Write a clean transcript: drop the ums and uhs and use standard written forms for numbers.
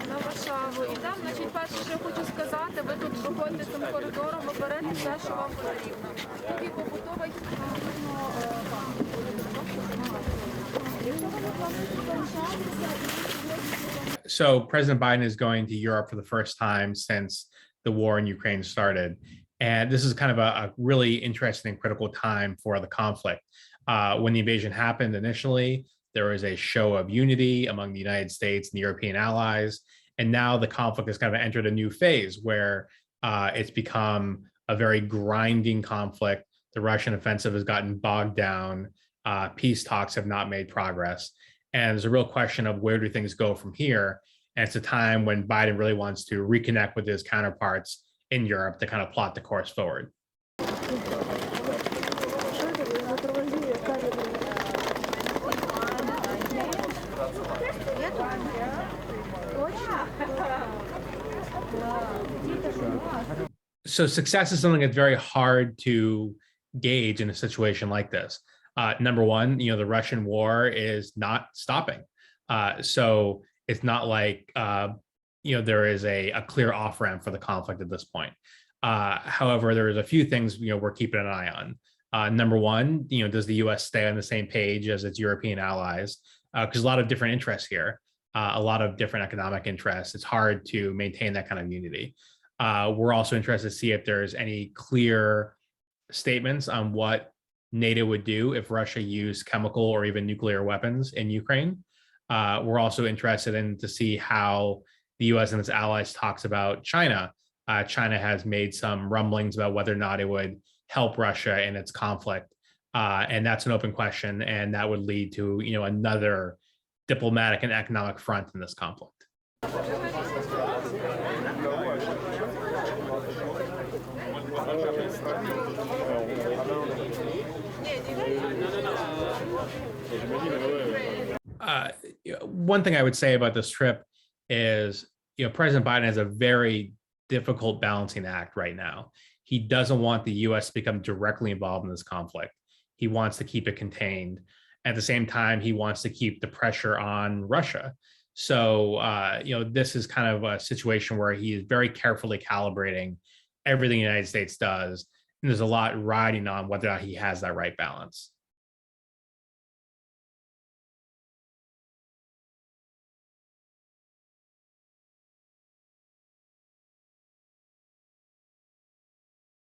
На Варшаву. І там, значить, перше, що я хочу сказати, ви тут проходите цим коридором, ви берете все, що вам потрібно. Тут є побутовий, So President Biden is going to Europe for the first time since the war in Ukraine started. And this is kind of a really interesting and critical time for the conflict. When the invasion happened initially, there was a show of unity among the United States and the European allies. And now the conflict has kind of entered a new phase where it's become a very grinding conflict. The Russian offensive has gotten bogged down. Peace talks have not made progress. And there's a real question of where do things go from here? And it's a time when Biden really wants to reconnect with his counterparts in Europe to kind of plot the course forward. So success is something that's very hard to gauge in a situation like this. Number one, the Russian war is not stopping. So it's not like, there is a clear off-ramp for the conflict at this point. However, there's a few things, we're keeping an eye on. Number one, does the U.S. stay on the same page as its European allies? Because a lot of different interests here, a lot of different economic interests. It's hard to maintain that kind of unity. We're also interested to see if there's any clear statements on what NATO would do if Russia used chemical or even nuclear weapons in Ukraine. We're also interested in to see how the U.S. and its allies talks about China. China has made some rumblings about whether or not it would help Russia in its conflict. And that's an open question. And that would lead to, another diplomatic and economic front in this conflict. One thing I would say about this trip is, President Biden has a very difficult balancing act right now. He doesn't want the U.S. to become directly involved in this conflict. He wants to keep it contained. At the same time, he wants to keep the pressure on Russia. So, this is kind of a situation where he is very carefully calibrating everything the United States does. And there's a lot riding on whether or not he has that right balance.